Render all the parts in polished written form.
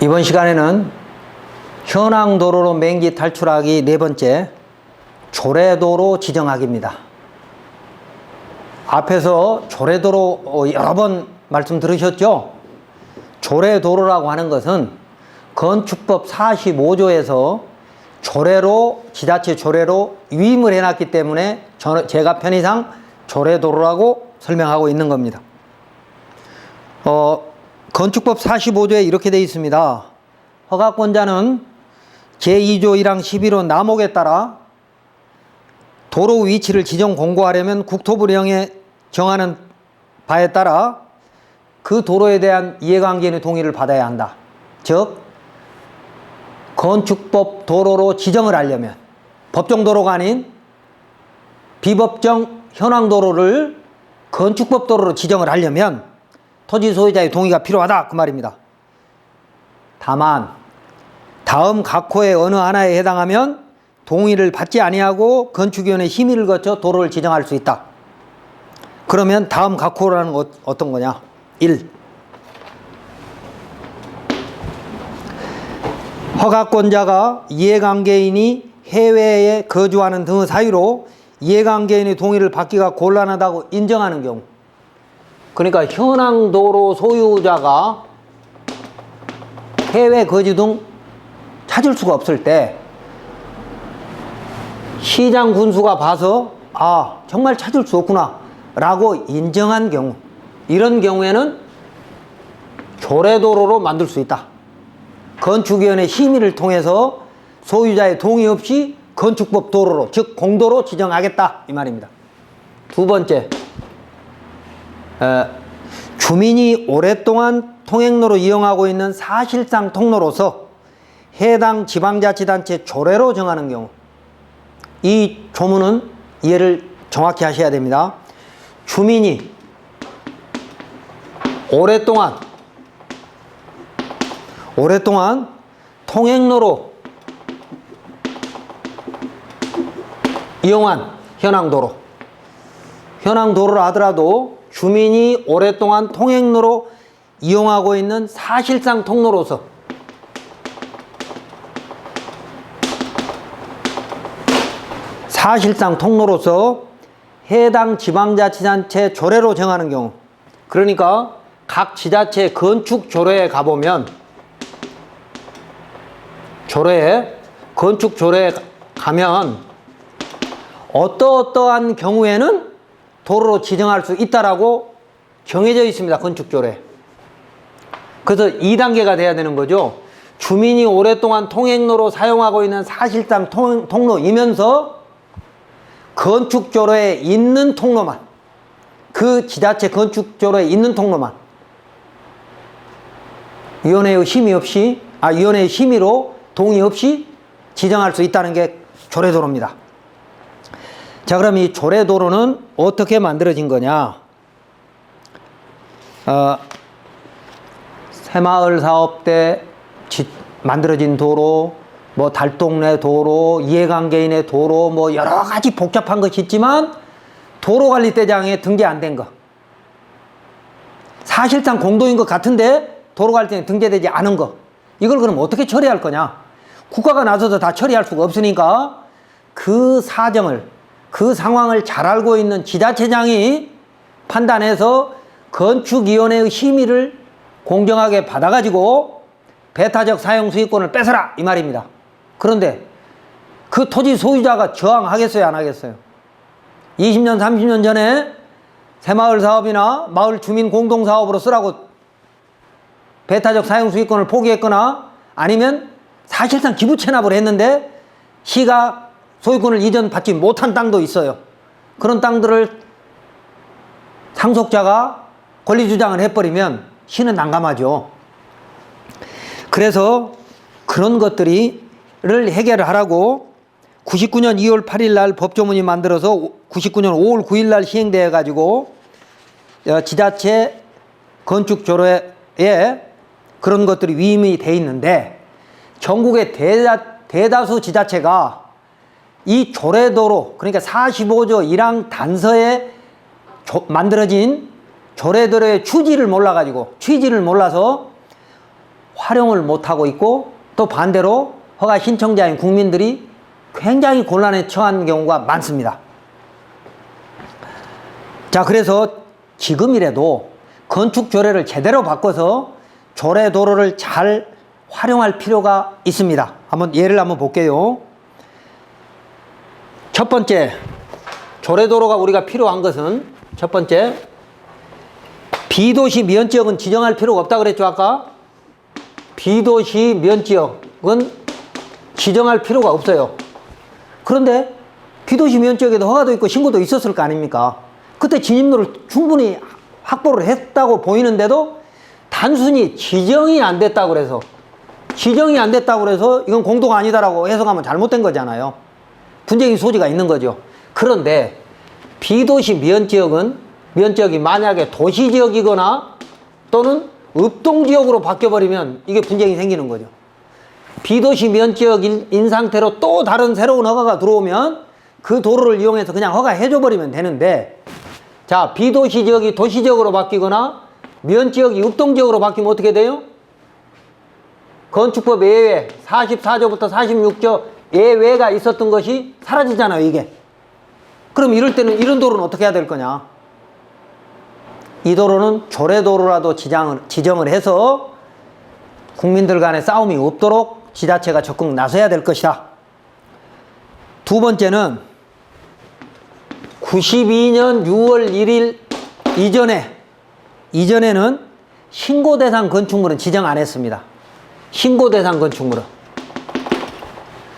이번 시간에는 현황도로로 맹지 탈출하기 네 번째 조례도로 지정하기입니다. 앞에서 조례도로 여러 번 말씀 들으셨죠? 조례도로라고 하는 것은 건축법 45조에서 조례로, 지자체 조례로 위임을 해놨기 때문에 제가 편의상 조례도로라고 설명하고 있는 겁니다. 건축법 45조에 이렇게 되어 있습니다. 허가권자는 제2조 1항 11호 남목에 따라 도로 위치를 지정 공고하려면 국토부령에 정하는 바에 따라 그 도로에 대한 이해관계인의 동의를 받아야 한다. 즉 건축법 도로로 지정을 하려면 법정도로가 아닌 비법정 현황도로를 건축법 도로로 지정을 하려면 토지 소유자의 동의가 필요하다 그 말입니다. 다만 다음 각 호의 어느 하나에 해당하면 동의를 받지 아니하고 건축위원회 심의를 거쳐 도로를 지정할 수 있다. 그러면 다음 각 호라는 것 어떤 거냐? 1. 허가권자가 이해관계인이 해외에 거주하는 등의 사유로 이해관계인의 동의를 받기가 곤란하다고 인정하는 경우, 그러니까 현황도로 소유자가 해외 거주 등 찾을 수가 없을 때 시장 군수가 봐서 정말 찾을 수 없구나 라고 인정한 경우, 이런 경우에는 조례도로로 만들 수 있다. 건축위원회 심의를 통해서 소유자의 동의 없이 건축법 도로로, 즉 공도로 지정하겠다 이 말입니다. 두 번째, 주민이 오랫동안 통행로로 이용하고 있는 사실상 통로로서 해당 지방자치단체 조례로 정하는 경우, 이 조문은 이해를 정확히 하셔야 됩니다. 주민이 오랫동안 통행로로 이용한 현황도로라 하더라도 주민이 오랫동안 통행로로 이용하고 있는 사실상 통로로서 해당 지방자치단체 조례로 정하는 경우, 그러니까 각 지자체 건축 조례에 가보면 건축 조례에 가면 어떠한 경우에는 도로로 지정할 수 있다라고 정해져 있습니다. 건축조례. 그래서 2단계가 돼야 되는 거죠. 주민이 오랫동안 통행로로 사용하고 있는 사실상 통로이면서 건축조례에 있는 통로만, 그 지자체 건축조례에 있는 통로만 위원회의 심의로 동의 없이 지정할 수 있다는 게 조례도로입니다. 자, 그럼 이 조례도로는 어떻게 만들어진 거냐? 새마을 사업 때 만들어진 도로, 달동네 도로, 이해관계인의 도로, 여러 가지 복잡한 것이 있지만 도로관리대장에 등재 안 된 거. 사실상 공도인 것 같은데 도로관리대장에 등재되지 않은 거. 이걸 그럼 어떻게 처리할 거냐? 국가가 나서서 다 처리할 수가 없으니까 그 상황을 잘 알고 있는 지자체장이 판단해서 건축위원회의 심의를 공정하게 받아가지고 배타적 사용 수익권을 뺏어라 이 말입니다. 그런데 그 토지 소유자가 저항하겠어요, 안 하겠어요? 20년 30년 전에 새마을 사업이나 마을 주민 공동사업으로 쓰라고 배타적 사용 수익권을 포기했거나 아니면 사실상 기부 체납을 했는데 시가 소유권을 이전받지 못한 땅도 있어요. 그런 땅들을 상속자가 권리주장을 해버리면 시는 난감하죠. 그래서 그런 것들을 해결을 하라고 99년 2월 8일 날 법조문이 만들어서 99년 5월 9일 날 시행되어 가지고 지자체 건축조례에 그런 것들이 위임이 돼 있는데, 전국의 대다수 지자체가 이 조례도로, 그러니까 45조 1항 단서에 만들어진 조례도로의 취지를 몰라서 활용을 못하고 있고, 또 반대로 허가 신청자인 국민들이 굉장히 곤란에 처한 경우가 많습니다. 자, 그래서 지금이라도 건축 조례를 제대로 바꿔서 조례 도로를 잘 활용할 필요가 있습니다. 예를 한번 볼게요. 첫 번째, 조례 도로가 우리가 필요한 것은 첫 번째, 비도시 면지역은 지정할 필요가 없다 그랬죠, 아까? 비도시 면지역은 지정할 필요가 없어요. 그런데 비도시 면지역에도 허가도 있고 신고도 있었을 거 아닙니까? 그때 진입로를 충분히 확보를 했다고 보이는데도 단순히 지정이 안 됐다고 그래서 이건 공도가 아니다라고 해석하면 잘못된 거잖아요. 분쟁의 소지가 있는 거죠. 그런데 비도시 면지역이 만약에 도시지역이거나 또는 읍동지역으로 바뀌어버리면 이게 분쟁이 생기는 거죠. 비도시 면지역인 상태로 또 다른 새로운 허가가 들어오면 그 도로를 이용해서 그냥 허가해줘버리면 되는데, 자, 비도시 지역이 도시지역으로 바뀌거나 면지역이 읍동지역으로 바뀌면 어떻게 돼요? 건축법 예외 44조부터 46조 예외가 있었던 것이 사라지잖아요, 이게. 그럼 이럴 때는 이런 도로는 어떻게 해야 될 거냐? 이 도로는 조례도로라도 지정을 해서 국민들 간의 싸움이 없도록 지자체가 적극 나서야 될 것이다. 두 번째는 92년 6월 1일 이전에는 신고 대상 건축물은 지정 안 했습니다. 신고 대상 건축물은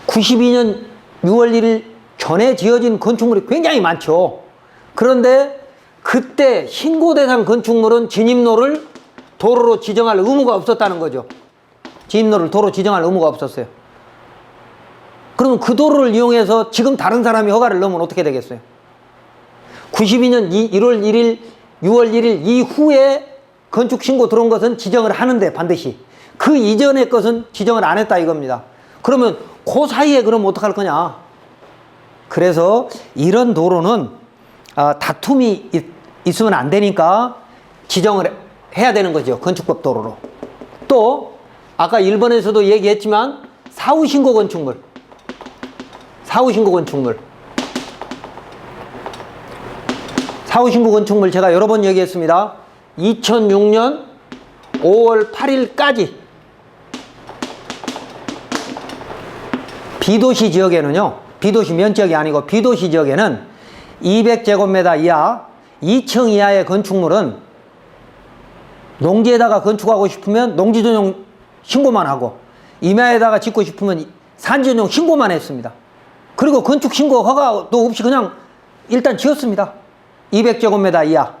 92년 6월 1일 전에 지어진 건축물이 굉장히 많죠. 그런데 그때 신고 대상 건축물은 진입로를 도로로 지정할 의무가 없었다는 거죠. 진입로를 도로 지정할 의무가 없었어요. 그러면 그 도로를 이용해서 지금 다른 사람이 허가를 넣으면 어떻게 되겠어요? 92년 1월 1일, 6월 1일 이후에 건축 신고 들어온 것은 지정을 하는데 반드시 그 이전의 것은 지정을 안 했다 이겁니다. 그러면 그 사이에 그럼 어떡할 거냐? 그래서 이런 도로는 다툼이 있으면 안 되니까 지정을 해야 되는 거죠. 건축법 도로로. 또 아까 1번에서도 얘기했지만 사후신고 건축물 제가 여러 번 얘기했습니다. 2006년 5월 8일까지 비도시 지역에는요, 비도시 면적이 아니고 비도시 지역에는 200제곱미터 이하 2층 이하의 건축물은 농지에다가 건축하고 싶으면 농지 전용 신고만 하고 임야에다가 짓고 싶으면 산지 전용 신고만 했습니다. 그리고 건축 신고 허가도 없이 그냥 일단 지었습니다. 200제곱미터 이하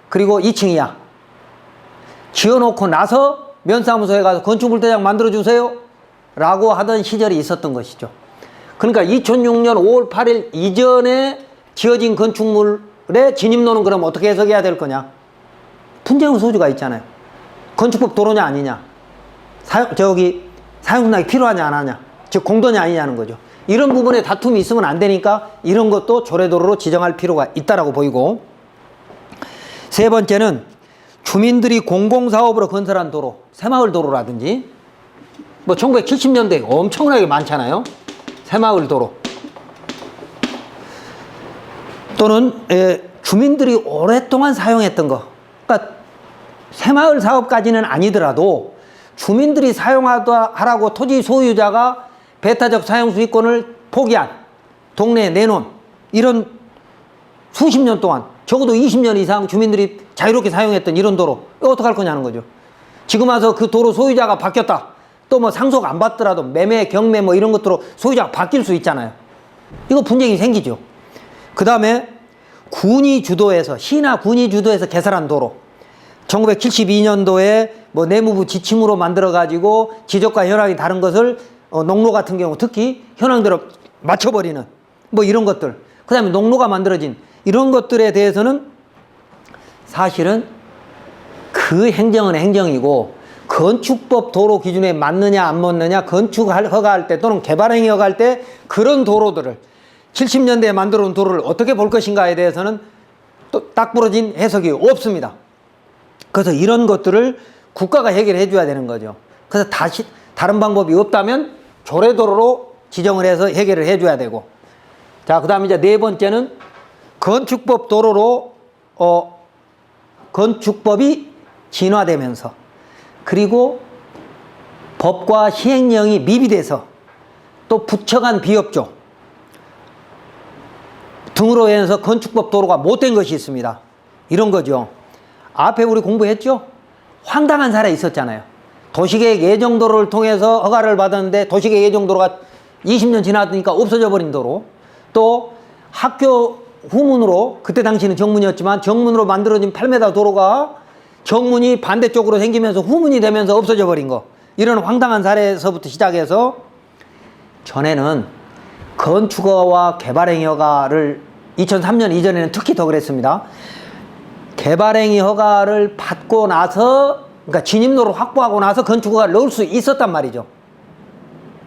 그리고 2층 이하 지어놓고 나서 면사무소에 가서 건축물대장 만들어주세요 라고 하던 시절이 있었던 것이죠. 그러니까 2006년 5월 8일 이전에 지어진 건축물의 진입로는 그럼 어떻게 해석해야 될 거냐? 분쟁의 소지가 있잖아요. 건축법 도로냐 아니냐, 사용승낙이 필요하냐 안 하냐, 즉 공도냐 아니냐는 거죠. 이런 부분에 다툼이 있으면 안 되니까 이런 것도 조례도로로 지정할 필요가 있다라고 보이고, 세 번째는 주민들이 공공사업으로 건설한 도로, 새마을 도로라든지 1970년대에 엄청나게 많잖아요. 새마을 도로 또는 주민들이 오랫동안 사용했던 거, 그러니까 새마을 사업까지는 아니더라도 주민들이 사용하라고 토지 소유자가 배타적 사용 수익권을 포기한, 동네에 내놓은 이런 수십 년 동안 적어도 20년 이상 주민들이 자유롭게 사용했던 이런 도로, 이거 어떡할 거냐는 거죠. 지금 와서 그 도로 소유자가 바뀌었다, 또 상속 안 받더라도 매매, 경매 이런 것들로 소유자가 바뀔 수 있잖아요. 이거 분쟁이 생기죠. 그 다음에 군이 주도해서, 시나 군이 주도해서 개설한 도로, 1972년도에 내무부 지침으로 만들어가지고 지적과 현황이 다른 것을 농로 같은 경우 특히 현황대로 맞춰버리는 이런 것들, 그 다음에 농로가 만들어진 이런 것들에 대해서는 사실은 그 행정은 행정이고 건축법 도로 기준에 맞느냐 안 맞느냐, 건축 허가할 때 또는 개발행위 허가할 때 그런 도로들을 70년대에 만들어 놓은 도로를 어떻게 볼 것인가에 대해서는 또 딱 부러진 해석이 없습니다. 그래서 이런 것들을 국가가 해결해 줘야 되는 거죠. 그래서 다른 방법이 없다면 조례도로로 지정을 해서 해결을 해줘야 되고. 자, 그 다음에 이제 네 번째는 건축법 도로로, 건축법이 진화되면서, 그리고 법과 시행령이 미비돼서, 또 부처간 비협조 등으로 해서 건축법 도로가 못된 것이 있습니다. 이런 거죠. 앞에 우리 공부했죠? 황당한 사례 있었잖아요. 도시계획 예정도로를 통해서 허가를 받았는데 도시계획 예정도로가 20년 지나니까 없어져 버린 도로, 또 학교 후문으로, 그때 당시는 정문이었지만 정문으로 만들어진 8m 도로가 정문이 반대쪽으로 생기면서 후문이 되면서 없어져 버린 거, 이런 황당한 사례에서부터 시작해서 전에는 건축허가와 개발행위 허가를 2003년 이전에는 특히 더 그랬습니다. 개발행위 허가를 받고 나서, 그러니까 진입로를 확보하고 나서 건축허가를 넣을 수 있었단 말이죠.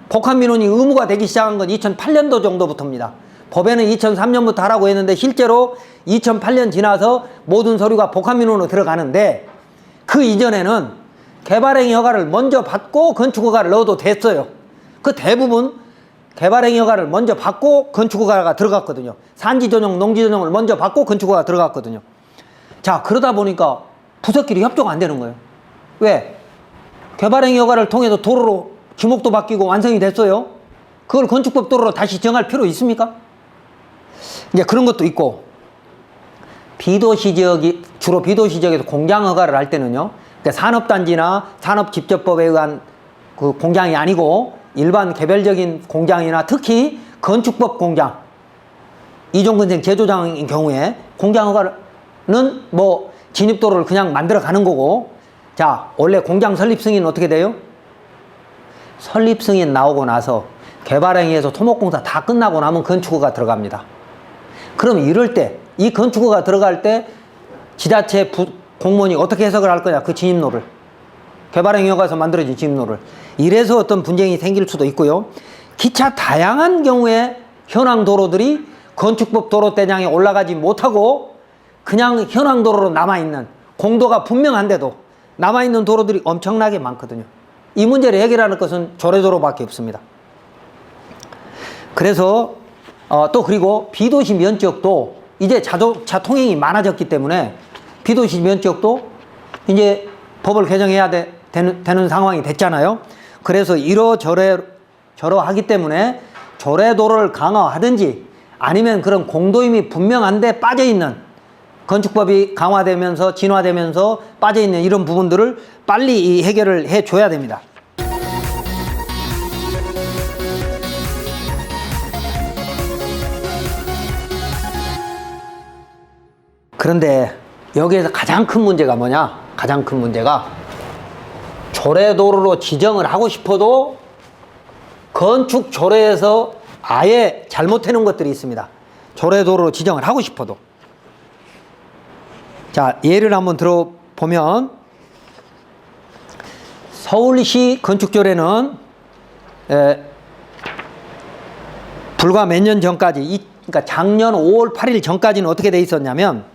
복합민원이 의무가 되기 시작한 건 2008년도 정도부터입니다. 법에는 2003년부터 하라고 했는데 실제로 2008년 지나서 모든 서류가 복합민원으로 들어가는데, 그 이전에는 개발행위 허가를 먼저 받고 건축허가를 넣어도 됐어요. 그 대부분 개발행위 허가를 먼저 받고 건축허가가 들어갔거든요. 산지전용, 농지전용을 먼저 받고 건축허가가 들어갔거든요. 자, 그러다 보니까 부서끼리 협조가 안 되는 거예요. 왜? 개발행위 허가를 통해서 도로로 지목도 바뀌고 완성이 됐어요. 그걸 건축법 도로로 다시 정할 필요 있습니까? 이제 그런 것도 있고, 비도시 지역이, 주로 비도시 지역에서 공장 허가를 할 때는요, 그러니까 산업단지나 산업집적법에 의한 그 공장이 아니고 일반 개별적인 공장이나 특히 건축법 공장, 이종건설 제조장인 경우에 공장 허가는 뭐 진입도로를 그냥 만들어 가는 거고. 자, 원래 공장 설립 승인은 어떻게 돼요? 설립 승인 나오고 나서 개발행위에서 토목공사 다 끝나고 나면 건축허가 들어갑니다. 그럼 이럴 때, 이 건축허가 들어갈 때 지자체 공무원이 어떻게 해석을 할 거냐, 그 진입로를. 개발행위 허가에서 만들어진 진입로를. 이래서 어떤 분쟁이 생길 수도 있고요. 기차 다양한 경우에 현황 도로들이 건축법 도로대장에 올라가지 못하고 그냥 현황 도로로 남아있는, 공도가 분명한데도 남아있는 도로들이 엄청나게 많거든요. 이 문제를 해결하는 것은 조례도로밖에 없습니다. 그래서 또 그리고 비도시 면적도 이제 자동차 통행이 많아졌기 때문에 비도시 면적도 이제 법을 개정해야 되는 상황이 됐잖아요. 그래서 이러저러하기 때문에 조례도로를 강화하든지 아니면 그런 공도임이 분명한데 빠져있는, 건축법이 강화되면서 진화되면서 빠져있는 이런 부분들을 빨리 해결을 해줘야 됩니다. 그런데 여기에서 가장 큰 문제가 뭐냐? 가장 큰 문제가 조례도로로 지정을 하고 싶어도 건축 조례에서 아예 잘못해놓은 것들이 있습니다. 조례도로로 지정을 하고 싶어도. 자, 예를 한번 들어보면 서울시 건축조례는 불과 몇 년 전까지, 그러니까 작년 5월 8일 전까지는 어떻게 돼 있었냐면,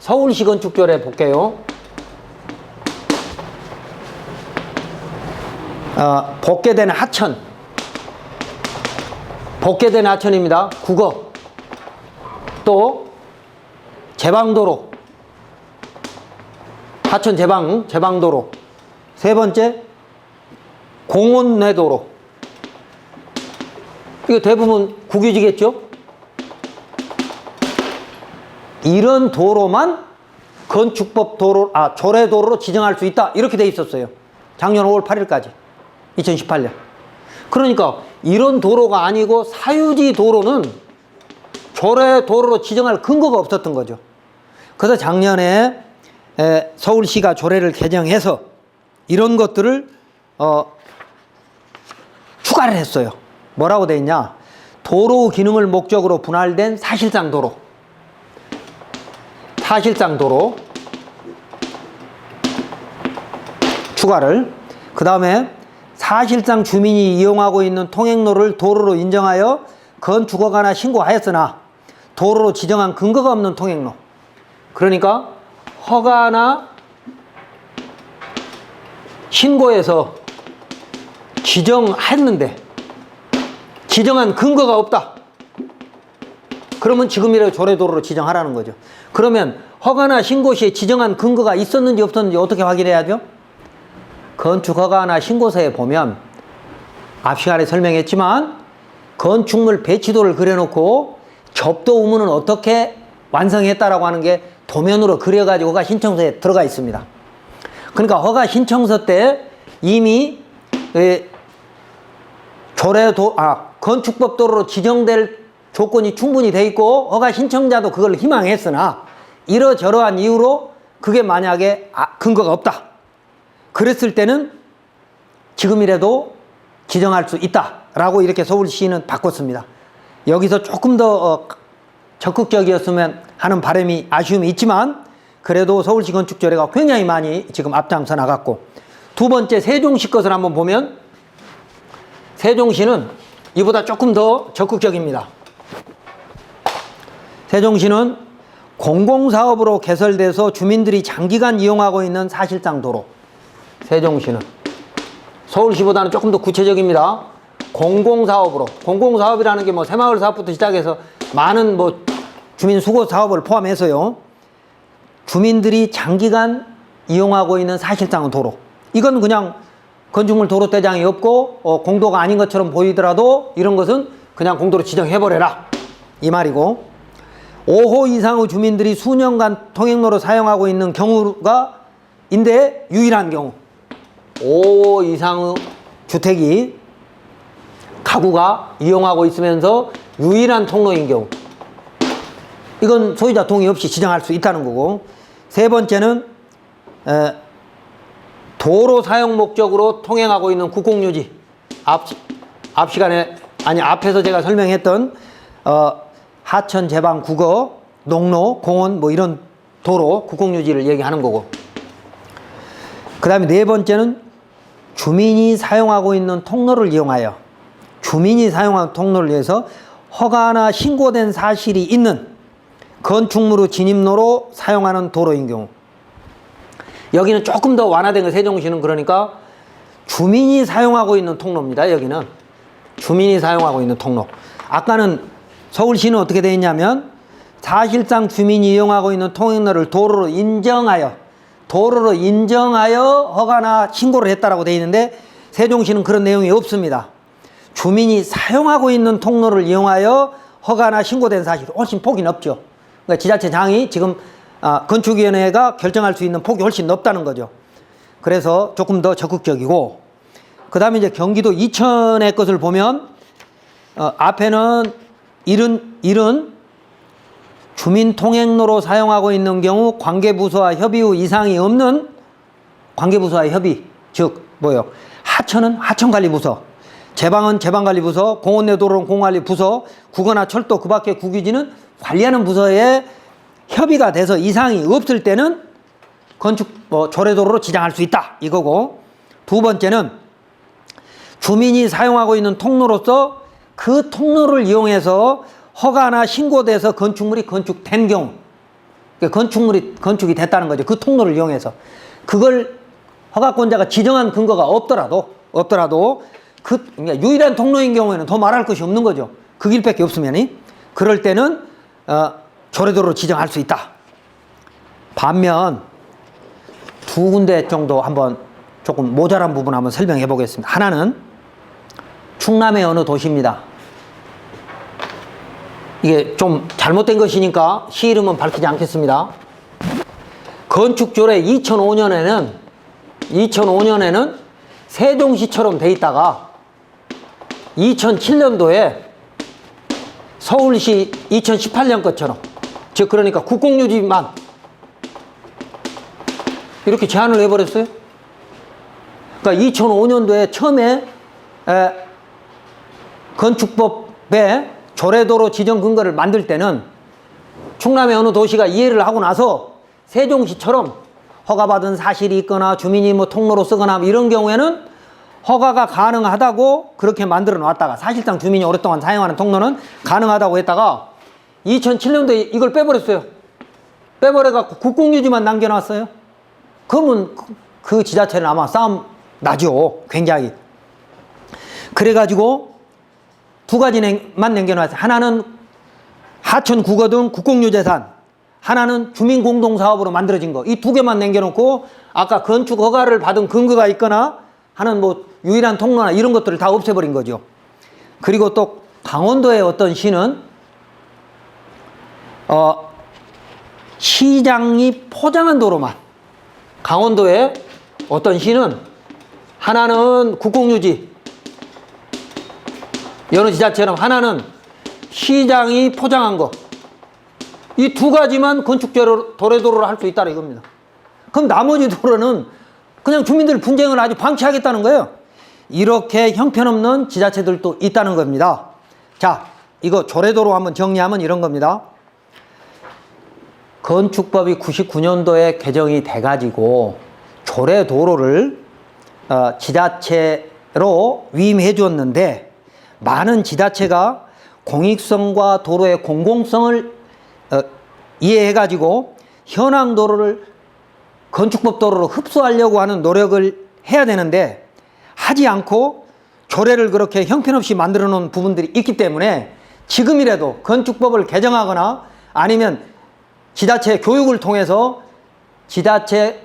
서울시 건축조례 볼게요. 복개되는 하천, 복개되는 하천입니다. 국어, 또 제방도로, 하천 제방도로. 세 번째, 공원내도로. 이거 대부분 국유지겠죠? 이런 도로만 건축법 도로, 조례도로로 지정할 수 있다, 이렇게 돼 있었어요. 작년 5월 8일까지 2018년. 그러니까 이런 도로가 아니고 사유지 도로는 조례도로로 지정할 근거가 없었던 거죠. 그래서 작년에 서울시가 조례를 개정해서 이런 것들을 추가를 했어요. 뭐라고 돼 있냐? 도로 기능을 목적으로 분할된 사실상 도로. 사실상 도로 추가를. 그 다음에 사실상 주민이 이용하고 있는 통행로를 도로로 인정하여 건축허가나 신고하였으나 도로로 지정한 근거가 없는 통행로. 그러니까 허가나 신고에서 지정했는데 지정한 근거가 없다. 그러면 지금이라도 조례도로로 지정하라는 거죠. 그러면 허가나 신고 시에 지정한 근거가 있었는지 없었는지 어떻게 확인해야죠? 건축허가나 신고서에 보면 앞 시간에 설명했지만 건축물 배치도를 그려놓고 접도 의무는 어떻게 완성했다라고 하는 게 도면으로 그려가지고 허가 신청서에 들어가 있습니다. 그러니까 허가 신청서 때 이미 건축법 도로로 지정될 조건이 충분히 돼 있고 허가 신청자도 그걸 희망했으나 이러저러한 이유로 그게 만약에 근거가 없다. 그랬을 때는 지금이라도 지정할 수 있다라고 이렇게 서울시는 바꿨습니다. 여기서 조금 더 적극적이었으면 하는 바람이 아쉬움이 있지만 그래도 서울시 건축조례가 굉장히 많이 지금 앞장서 나갔고, 두 번째 세종시 것을 한번 보면 세종시는 이보다 조금 더 적극적입니다. 세종시는 공공사업으로 개설돼서 주민들이 장기간 이용하고 있는 사실상 도로. 세종시는 서울시보다는 조금 더 구체적입니다. 공공사업으로. 공공사업이라는 게 뭐 새마을 사업부터 시작해서 많은 뭐 주민 수거 사업을 포함해서요. 주민들이 장기간 이용하고 있는 사실상은 도로. 이건 그냥 건축물 도로대장이 없고 공도가 아닌 것처럼 보이더라도 이런 것은 그냥 공도로 지정해버려라 이 말이고, 5호 이상의 주민들이 수년간 통행로로 사용하고 있는 경우가 인데 유일한 경우, 5호 이상의 주택이 가구가 이용하고 있으면서 유일한 통로인 경우, 이건 소유자 동의 없이 지정할 수 있다는 거고, 세 번째는 도로 사용 목적으로 통행하고 있는 국공유지. 앞에서 제가 설명했던 하천 제방 국어, 농로, 공원 뭐 이런 도로 국공유지를 얘기하는 거고, 그 다음에 네 번째는 주민이 사용하고 있는 통로를 이용하여 주민이 사용하는 통로를 위해서 허가나 신고된 사실이 있는 건축물의 진입로로 사용하는 도로인 경우. 여기는 조금 더 완화된 거, 세종시는 그러니까 주민이 사용하고 있는 통로입니다. 여기는 주민이 사용하고 있는 통로. 아까는 서울시는 어떻게 되어 있냐면 사실상 주민이 이용하고 있는 통행로를 도로로 인정하여 허가나 신고를 했다라고 되어 있는데 세종시는 그런 내용이 없습니다. 주민이 사용하고 있는 통로를 이용하여 허가나 신고된 사실, 훨씬 폭이 넓죠. 그러니까 지자체장이 지금 건축위원회가 결정할 수 있는 폭이 훨씬 넓다는 거죠. 그래서 조금 더 적극적이고, 그 다음에 이제 경기도 이천의 것을 보면 앞에는 이른 주민 통행로로 사용하고 있는 경우 관계부서와 협의 후 이상이 없는 관계부서와 협의, 즉 뭐요? 하천은 하천관리부서, 제방은 제방관리부서, 공원 내 도로는 공관리부서, 국어나 철도 그 밖에 국유지는 관리하는 부서에 협의가 돼서 이상이 없을 때는 조례도로로 지정할 수 있다 이거고, 두 번째는 주민이 사용하고 있는 통로로서 그 통로를 이용해서 허가나 신고돼서 건축물이 건축된 경우, 건축물이 건축이 됐다는 거죠. 그 통로를 이용해서 그걸 허가권자가 지정한 근거가 없더라도 그러니까 유일한 통로인 경우에는 더 말할 것이 없는 거죠. 그 길밖에 없으면 그럴 때는 조례도로로 지정할 수 있다. 반면 두 군데 정도 한번 조금 모자란 부분 한번 설명해 보겠습니다. 하나는 충남의 어느 도시입니다. 이게 좀 잘못된 것이니까 시 이름은 밝히지 않겠습니다. 건축조례 2005년에는 세종시처럼 돼 있다가 2007년도에 서울시 2018년 것처럼, 즉 그러니까 국공유지만 이렇게 제한을 해버렸어요. 그러니까 2005년도에 처음에 건축법에 조례도로 지정 근거를 만들 때는 충남의 어느 도시가 이해를 하고 나서 세종시처럼 허가받은 사실이 있거나 주민이 뭐 통로로 쓰거나 이런 경우에는 허가가 가능하다고 그렇게 만들어 놨다가, 사실상 주민이 오랫동안 사용하는 통로는 가능하다고 했다가 2007년도에 이걸 빼버렸어요. 빼버려갖고 국공유지만 남겨놨어요. 그러면 그 지자체는 아마 싸움 나죠. 굉장히. 그래가지고 두 가지만 남겨놨어요. 하나는 하천 국어등 국공유재산, 하나는 주민공동사업으로 만들어진 거. 이 두 개만 남겨놓고 아까 건축 허가를 받은 근거가 있거나 하는 뭐 유일한 통로나 이런 것들을 다 없애버린 거죠. 그리고 또 강원도의 어떤 시는 시장이 포장한 도로만, 강원도의 어떤 시는 하나는 국공유지, 여러 지자체처럼 하나는 시장이 포장한 거, 이 두 가지만 건축도로를 할 수 있다는 이겁니다. 그럼 나머지 도로는 그냥 주민들 분쟁을 아주 방치하겠다는 거예요. 이렇게 형편없는 지자체들도 있다는 겁니다. 자, 이거 조례도로 한번 정리하면 이런 겁니다. 건축법이 99년도에 개정이 돼가지고 조례도로를 지자체로 위임해 주었는데, 많은 지자체가 공익성과 도로의 공공성을 이해해가지고 현황 도로를 건축법 도로로 흡수하려고 하는 노력을 해야 되는데 하지 않고 조례를 그렇게 형편없이 만들어 놓은 부분들이 있기 때문에 지금이라도 건축법을 개정하거나 아니면 지자체 교육을 통해서 지자체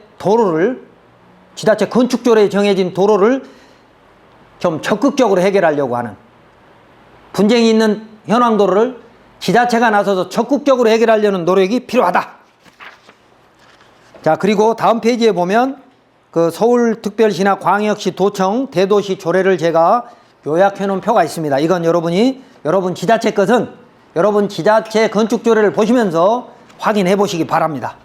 건축조례에 정해진 도로를 좀 적극적으로 해결하려고 하는, 분쟁이 있는 현황도로를 지자체가 나서서 적극적으로 해결하려는 노력이 필요하다. 자, 그리고 다음 페이지에 보면 그 서울특별시나 광역시, 도청, 대도시 조례를 제가 요약해 놓은 표가 있습니다. 이건 여러분 지자체 것은 여러분 지자체 건축조례를 보시면서 확인해 보시기 바랍니다.